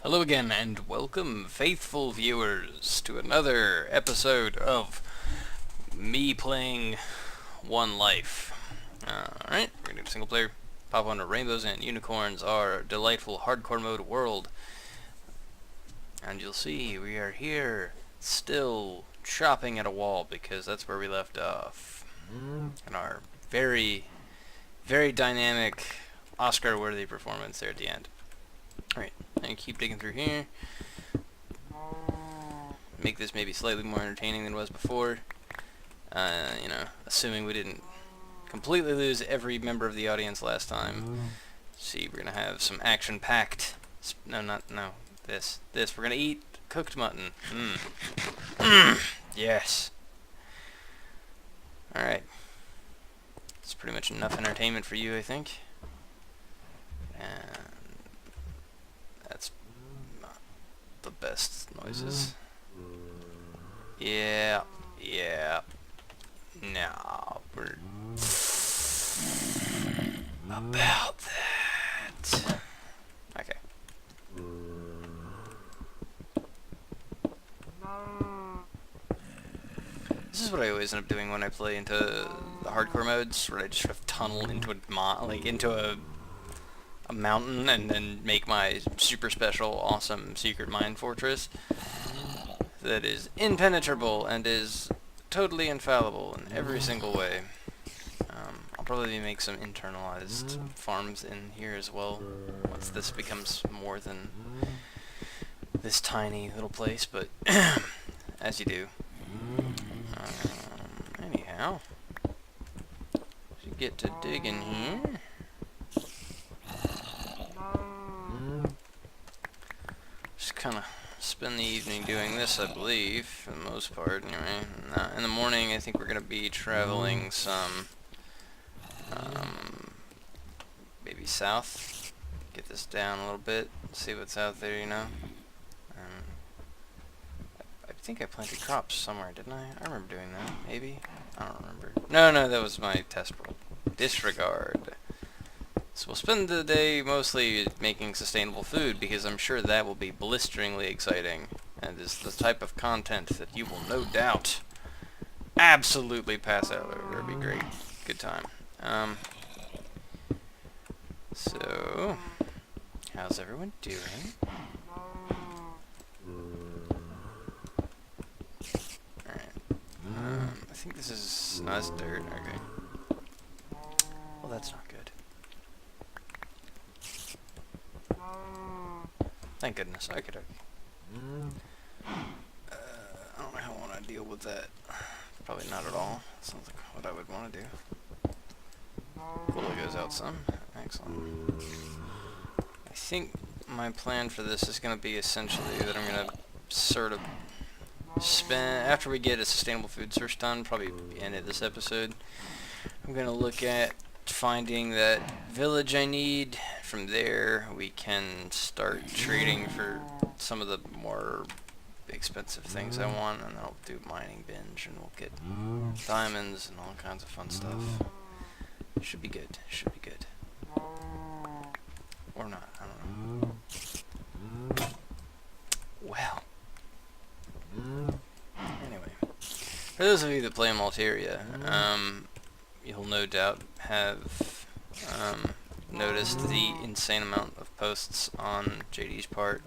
Hello again, and welcome, faithful viewers, to another episode of me playing One Life. Alright, we're gonna do single player. Pop on to Rainbows and Unicorns, our delightful hardcore mode world. And you'll see we are here, still chopping at a wall, because that's where we left off. In our very, very dynamic, Oscar-worthy performance there at the end. Alright, and keep digging through here. Make this maybe slightly more entertaining than it was before. Assuming we didn't completely lose every member of the audience last time. See, we're gonna have some action-packed. This. We're gonna eat cooked mutton. Yes. Alright. It's pretty much enough entertainment for you, I think. And that's not the best noises. Yeah. No, we're about that. Okay. This is what I always end up doing when I play into the hardcore modes, where I just sort of tunnel into a mountain and then make my super special, awesome secret mine fortress that is impenetrable and is totally infallible in every single way. I'll probably make some internalized farms in here as well once this becomes more than this tiny little place, but as you do. Anyhow, should get to digging here. Just kind of spend the evening doing this, I believe, for the most part, anyway. In the morning, I think we're going to be traveling some, maybe south. Get this down a little bit, see what's out there, you know. I think I planted crops somewhere, didn't I? I remember doing that, maybe? I don't remember. No, that was my test roll. Disregard. So we'll spend the day mostly making sustainable food, because I'm sure that will be blisteringly exciting, and is the type of content that you will no doubt absolutely pass out over. It'll be great. Good time. So, how's everyone doing? Alright. I think this is... no, that's dirt. Okay. Well, that's not good. Thank goodness. Okay. I don't know how I want to deal with that. Probably not at all. Sounds like what I would want to do. Cooler goes out some. Excellent. I think my plan for this is going to be essentially that I'm going to sort of spend, after we get a sustainable food search done, probably the end of this episode, I'm going to look at finding that village I need. From there we can start trading for some of the more expensive things I want, and I'll do mining binge and we'll get diamonds and all kinds of fun stuff. Should be good. Or not, I don't know. Well, anyway, for those of you that play Malteria, you'll no doubt have noticed the insane amount of posts on JD's part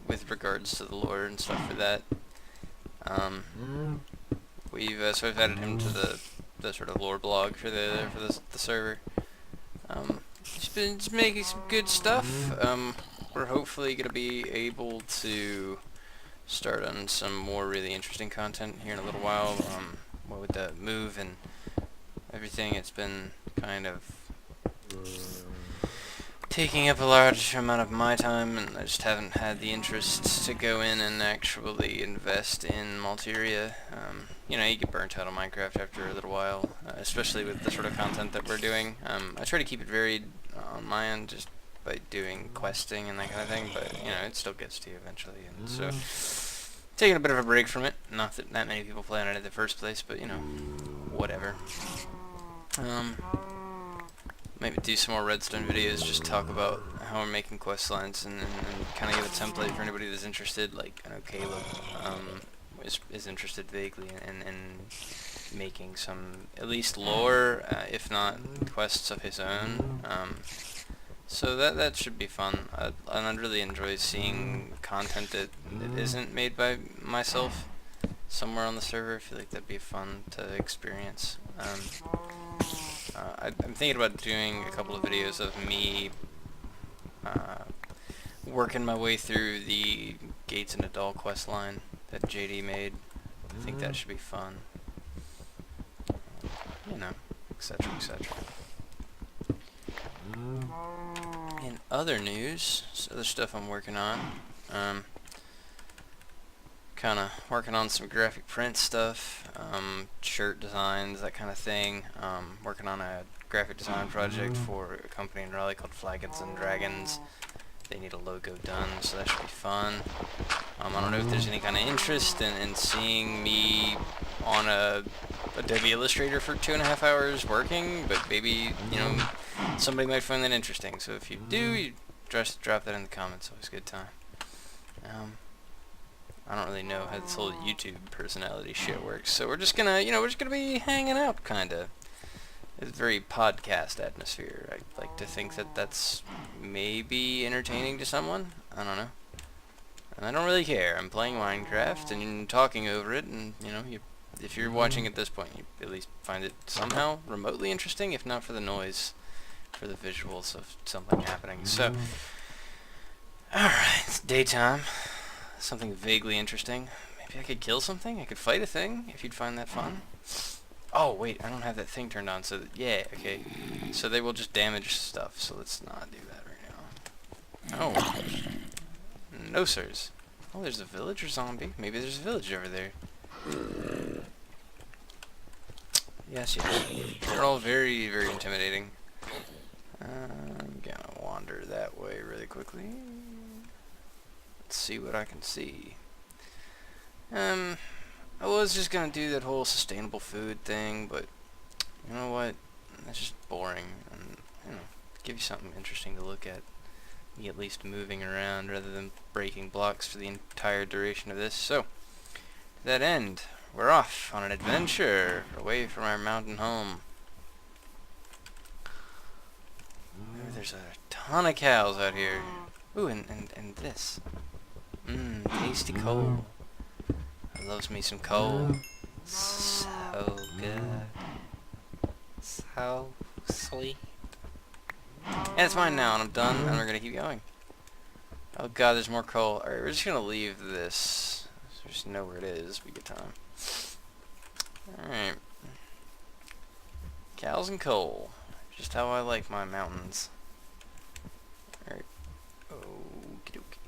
with regards to the lore and stuff for that. So I've added him to the sort of lore blog for the server. He's been making some good stuff. We're hopefully going to be able to start on some more really interesting content here in a little while. What with the move and everything, it's been kind of taking up a large amount of my time, and I just haven't had the interest to go in and actually invest in Malteria. You get burnt out on Minecraft after a little while, especially with the sort of content that we're doing. I try to keep it varied on my end, just by doing questing and that kind of thing, but, it still gets to you eventually, and so taking a bit of a break from it. Not that many people play on it in the first place, but, whatever. maybe do some more Redstone videos, just talk about how we're making quest lines, and kind of give a template for anybody that's interested. Like, I know Caleb is interested vaguely in making some, at least lore, if not quests of his own. So that should be fun. And I'd really enjoy seeing content that isn't made by myself somewhere on the server. I feel like that'd be fun to experience. I'm thinking about doing a couple of videos of me working my way through the Gates into Doll quest line that JD made. I think that should be fun. You know, etc., etc. In other news, other stuff I'm working on, kind of working on some graphic print stuff, shirt designs, that kind of thing. Working on a graphic design project for a company in Raleigh called Flagons and Dragons. They need a logo done, so that should be fun. I don't know if there's any kind of interest in seeing me on a Adobe Illustrator for 2.5 hours working, but maybe, you know, somebody might find that interesting. So if you do, you just drop that in the comments. Always a good time. I don't really know how this whole YouTube personality shit works, so we're just gonna, we're just gonna be hanging out, kinda. It's a very podcast atmosphere. I like to think that that's maybe entertaining to someone. I don't know. And I don't really care. I'm playing Minecraft and talking over it, and if you're watching at this point, you at least find it somehow remotely interesting, if not for the noise, for the visuals of something happening. So, alright, it's daytime. Something vaguely interesting. Maybe I could kill something? I could fight a thing, if you'd find that fun. Oh, wait, I don't have that thing turned on, so yeah, okay. So they will just damage stuff, so let's not do that right now. Oh. No, sirs. Oh, there's a village or zombie. Maybe there's a village over there. Yes, yes. They're all very, very intimidating. I'm gonna wander that way really quickly. Let's see what I can see. I was just gonna do that whole sustainable food thing, but you know what? That's just boring, and give you something interesting to look at. Me at least moving around rather than breaking blocks for the entire duration of this. So, to that end, we're off on an adventure away from our mountain home. Ooh, there's a ton of cows out here. Ooh, and this. Tasty coal. I loves me some coal. So good. So sweet. And it's mine now, and I'm done, and we're gonna keep going. Oh god, there's more coal. Alright, we're just gonna leave this. So just know where it is. We get time. Alright. Cows and coal. Just how I like my mountains. Alright. Okie dokie.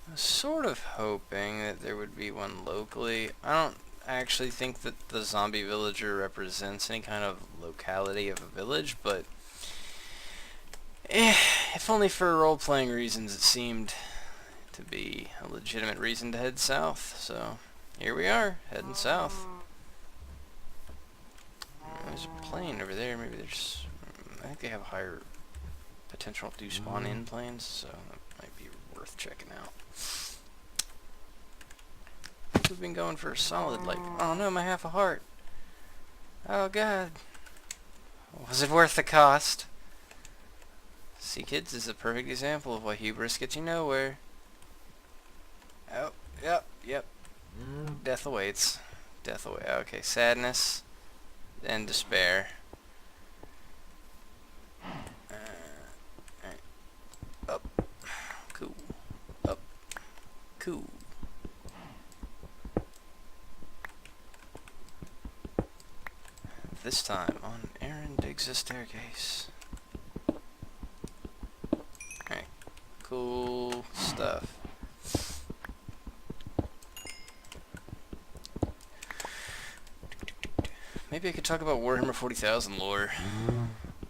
I was sort of hoping that there would be one locally. I don't actually think that the zombie villager represents any kind of locality of a village, but if only for role-playing reasons, it seemed to be a legitimate reason to head south. So here we are, heading south. There's a plane over there. Maybe there's... I think they have a higher potential to spawn in planes, so that might be worth checking out. I think we've been going for a solid, like... Oh no, my half a heart. Oh god. Was it worth the cost? See, kids, this is a perfect example of why hubris gets you nowhere. Oh, yep. Death awaits. Death away. Okay, sadness and despair. Alright. Up. Cool. Up. Cool. This time on Aaron digs a staircase. Alright. Cool stuff. Maybe I could talk about Warhammer 40,000 lore.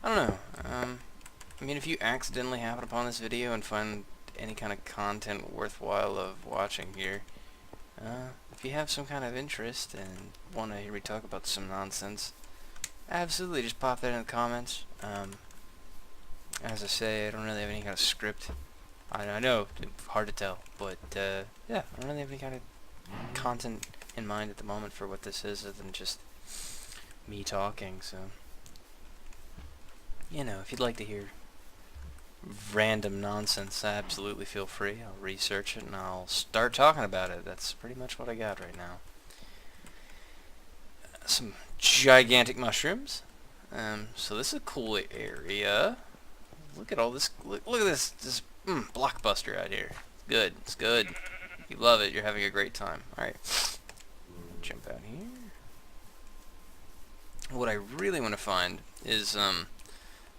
I don't know. I mean, if you accidentally happen upon this video and find any kind of content worthwhile of watching here, if you have some kind of interest and want to hear me talk about some nonsense, absolutely just pop that in the comments. As I say, I don't really have any kind of script. I know, hard to tell, but yeah, I don't really have any kind of content in mind at the moment for what this is, other than just me talking. So, you know, if you'd like to hear random nonsense, absolutely feel free. I'll research it and I'll start talking about it. That's pretty much what I got right now. Some gigantic mushrooms. So this is a cool area. Look at all this. Look at this blockbuster out here. It's good. It's good. You love it. You're having a great time. All right. Jump out here. What I really want to find is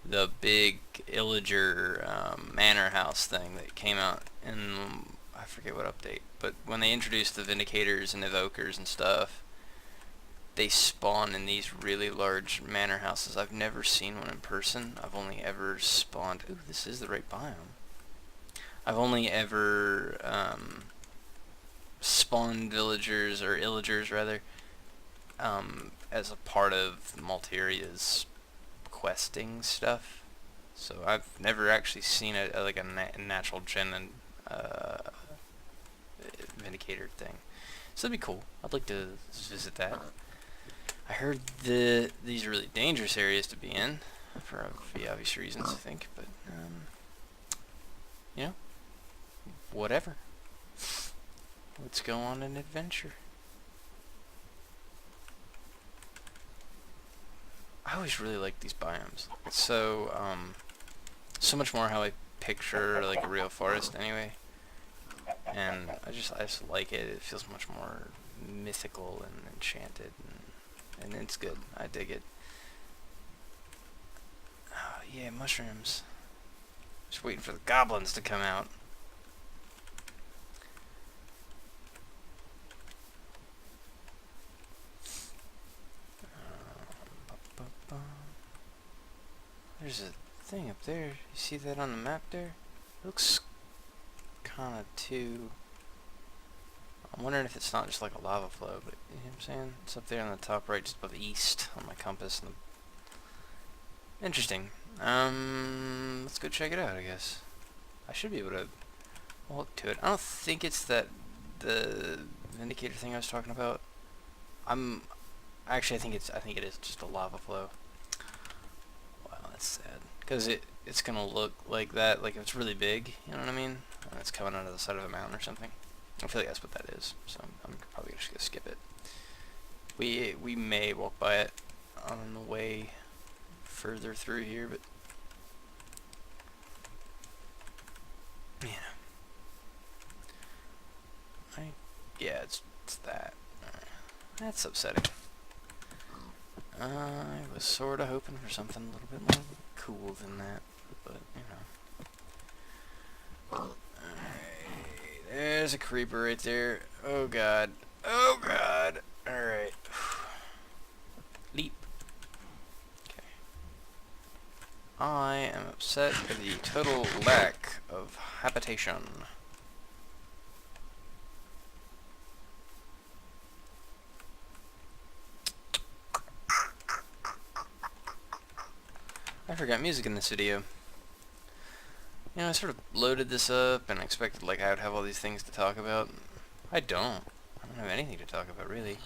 the big Illager manor house thing that came out in, I forget what update, but when they introduced the Vindicators and Evokers and stuff, they spawn in these really large manor houses. I've never seen one in person. I've only ever spawned... Ooh, this is the right biome. I've only ever spawned villagers, or Illagers rather, as a part of Malteria's questing stuff. So I've never actually seen like a natural gen Vindicator thing. So that'd be cool. I'd like to visit that. I heard these are really dangerous areas to be in, for the obvious reasons, I think, but, you know, whatever. Let's go on an adventure. I always really like these biomes. It's so, so much more how I picture, like, a real forest, anyway. And I just like it. It feels much more mythical and enchanted, and it's good. I dig it. Oh, yeah, mushrooms. Just waiting for the goblins to come out. There's a thing up there. You see that on the map there? It looks kind of too... I'm wondering if it's not just like a lava flow, but you know what I'm saying? It's up there on the top right, just above east on my compass. Interesting. Let's go check it out, I guess. I should be able to walk to it. I don't think it's the Vindicator thing I was talking about. Actually, I think it is just a lava flow. Wow, that's sad. Because it's gonna look like that, like if it's really big, you know what I mean? And it's coming out of the side of a mountain or something. I feel like that's what that is, so I'm probably just gonna skip it. We may walk by it on the way further through here, but yeah, yeah, it's that. That's upsetting. I was sort of hoping for something a little bit more cool than that, but you know. Alright, there's a creeper right there. Oh god. Oh god. Alright. Leap. Okay. I am upset at the total lack of habitation. I forgot music in this video. You know, I sort of loaded this up and expected like I would have all these things to talk about. I don't. I don't have anything to talk about, really.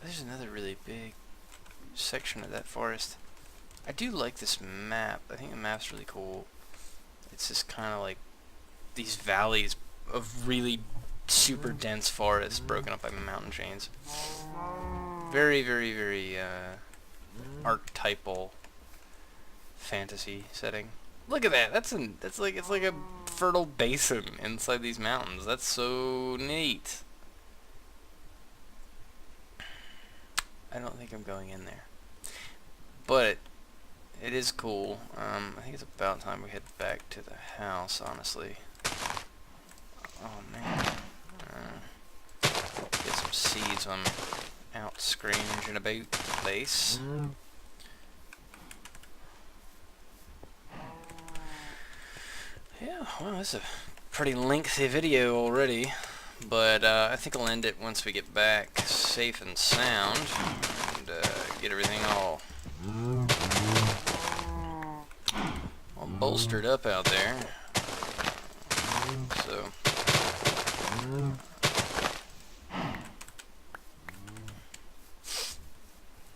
There's another really big section of that forest. I do like this map. I think the map's really cool. It's just kind of like these valleys of really super dense forests broken up by mountain chains. Very, very, very archetypal fantasy setting. Look at that. It's like a fertile basin inside these mountains. That's so neat. I don't think I'm going in there, but it is cool. I think it's about time we head back to the house, honestly. Oh man. Get some seeds on out scrounging about the place. Yeah, well, this is a pretty lengthy video already, but I think I'll end it once we get back safe and sound and get everything all bolstered up out there. So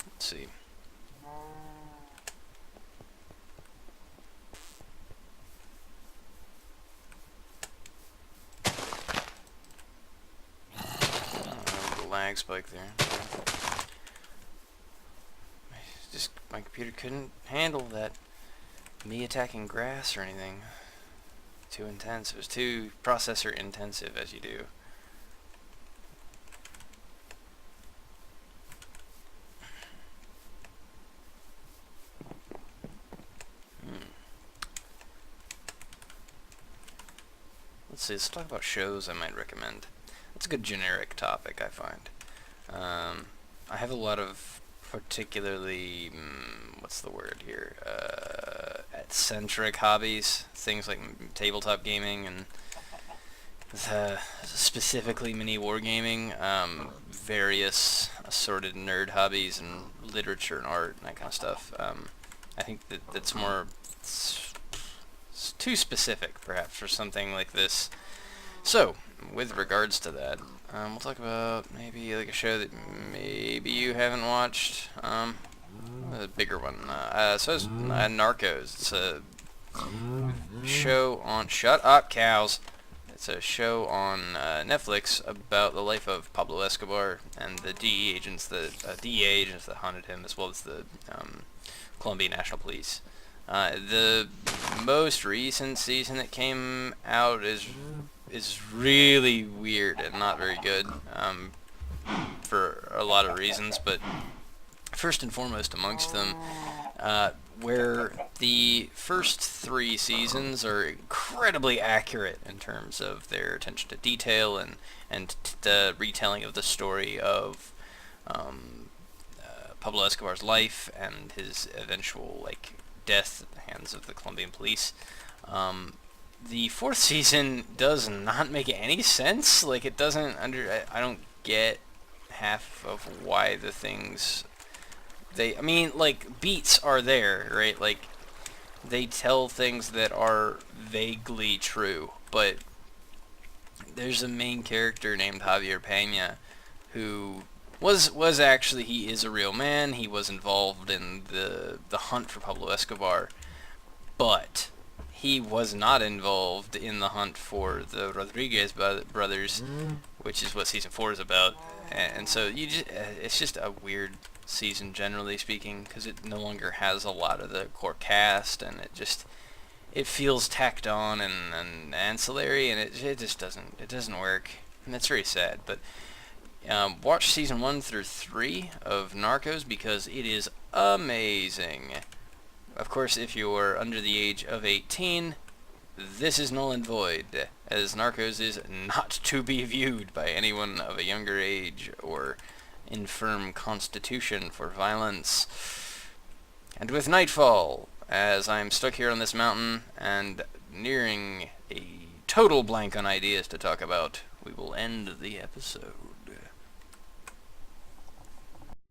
let's see. Lag spike there. Just my computer couldn't handle that. Me attacking grass or anything. Too intense. It was too processor intensive, as you do. Let's see. Let's talk about shows I might recommend. That's a good generic topic, I find. I have a lot of particularly, what's the word here, eccentric hobbies, things like tabletop gaming and specifically mini wargaming, various assorted nerd hobbies and literature and art and that kind of stuff. I think that's more, it's too specific perhaps for something like this. So, with regards to that, we'll talk about maybe like a show that maybe you haven't watched, a bigger one. So it's Narcos. It's a show on, shut up cows, it's a show on Netflix about the life of Pablo Escobar and the DEA agents that hunted him, as well as the Colombian National Police. The most recent season that came out is really weird and not very good, for a lot of reasons, but first and foremost amongst them, where the first 3 seasons are incredibly accurate in terms of their attention to detail and the retelling of the story of Pablo Escobar's life and his eventual death at the hands of the Colombian police. The 4th season does not make any sense. It doesn't I don't get half of why the things beats are there, right? They tell things that are vaguely true, but there's a main character named Javier Peña who was actually, he is a real man. He was involved in the hunt for Pablo Escobar, but he was not involved in the hunt for the Rodriguez brothers, which is what season 4 is about. And so it's just a weird season, generally speaking, because it no longer has a lot of the core cast, and it feels tacked on and ancillary, and it just doesn't work, and that's very sad. But watch season 1 through 3 of Narcos because it is amazing. Of course, if you're under the age of 18, this is null and void, as Narcos is not to be viewed by anyone of a younger age or infirm constitution for violence. And with nightfall, as I'm stuck here on this mountain and nearing a total blank on ideas to talk about, we will end the episode.